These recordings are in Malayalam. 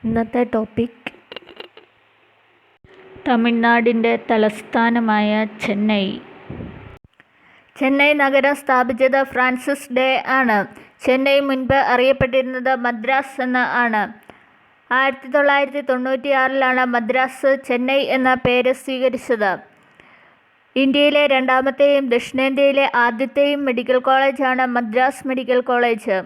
ഇന്നത്തെ ടോപ്പിക് തമിഴ്നാടിൻ്റെ തലസ്ഥാനമായ ചെന്നൈ. ചെന്നൈ നഗരം സ്ഥാപിച്ചത് ഫ്രാൻസിസ് ഡേ ആണ്. ചെന്നൈ മുൻപ് അറിയപ്പെട്ടിരുന്നത് മദ്രാസ് എന്ന് ആണ്. 1996 മദ്രാസ് ചെന്നൈ എന്ന പേര് സ്വീകരിച്ചത്. ഇന്ത്യയിലെ രണ്ടാമത്തെയും ദക്ഷിണേന്ത്യയിലെ ആദ്യത്തെയും മെഡിക്കൽ കോളേജാണ് Madras medical college.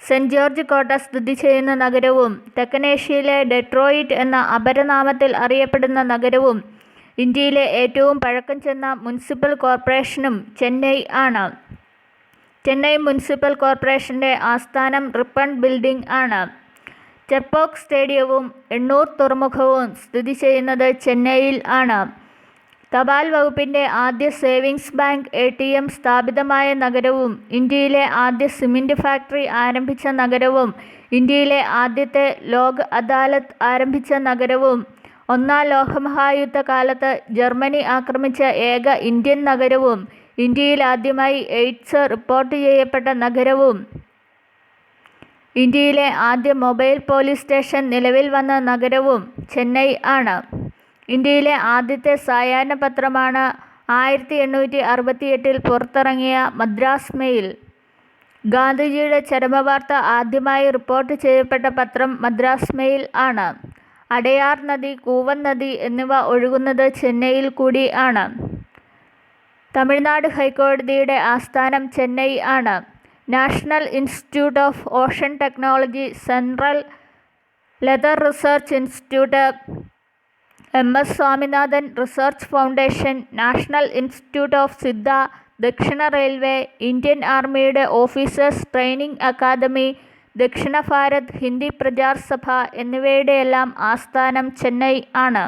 Saint George കോട്ട സ്ഥിതി ചെയ്യുന്ന നഗരവും തെക്കനേഷ്യയിലെ ഡെട്രോയിറ്റ് എന്ന അപരനാമത്തിൽ അറിയപ്പെടുന്ന നഗരവും ഇന്ത്യയിലെ ഏറ്റവും പഴക്കം ചെന്ന മുനിസിപ്പൽ കോർപ്പറേഷനും ചെന്നൈ ആണ്. ചെന്നൈ മുനിസിപ്പൽ കോർപ്പറേഷൻ്റെ ആസ്ഥാനം റിപ്പൺ ബിൽഡിംഗ് ആണ്. ചെപ്പോക്ക് സ്റ്റേഡിയവും എണ്ണൂർ തുറമുഖവും സ്ഥിതി ചെയ്യുന്നത് ചെന്നൈയിൽ ആണ്. തപാൽ വകുപ്പിൻ്റെ ആദ്യ സേവിങ്സ് ബാങ്ക് ATM സ്ഥാപിതമായ നഗരവും ഇന്ത്യയിലെ ആദ്യ സിമൻറ്റ് ഫാക്ടറി ആരംഭിച്ച നഗരവും ഇന്ത്യയിലെ ആദ്യത്തെ ലോക് അദാലത്ത് ആരംഭിച്ച നഗരവും ഒന്നാം ലോകമഹായുദ്ധ കാലത്ത് ജർമ്മനി ആക്രമിച്ച ഏക ഇന്ത്യൻ നഗരവും ഇന്ത്യയിൽ ആദ്യമായി എയ്ഡ്സ് റിപ്പോർട്ട് ചെയ്യപ്പെട്ട നഗരവും ഇന്ത്യയിലെ ആദ്യ മൊബൈൽ പോലീസ് സ്റ്റേഷൻ നിലവിൽ വന്ന നഗരവും ചെന്നൈ ആണ്. ഇന്ത്യയിലെ ആദ്യത്തെ സായാഹ്ന പത്രമാണ് 1868 പുറത്തിറങ്ങിയ മദ്രാസ് മെയിൽ. ഗാന്ധിജിയുടെ ചരമവാർത്ത ആദ്യമായി റിപ്പോർട്ട് ചെയ്യപ്പെട്ട പത്രം മദ്രാസ് മെയിൽ ആണ്. അടയാർ നദി, കൂവം നദി എന്നിവ ഒഴുകുന്നത് ചെന്നൈയിൽ കൂടി ആണ്. തമിഴ്നാട് ഹൈക്കോടതിയുടെ ആസ്ഥാനം ചെന്നൈ ആണ്. National institute of Ocean technology, central leather research institute, MS Swaminathan research foundation, national institute of Siddha, ദക്ഷിണ റെയിൽവേ, ഇന്ത്യൻ ആർമിയുടെ ഓഫീസേഴ്സ് ട്രെയിനിംഗ് അക്കാദമി, ദക്ഷിണ ഭാരത് ഹിന്ദി പ്രചാർ സഭ എന്നിവയുടെയെല്ലാം ആസ്ഥാനം ചെന്നൈ ആണ്.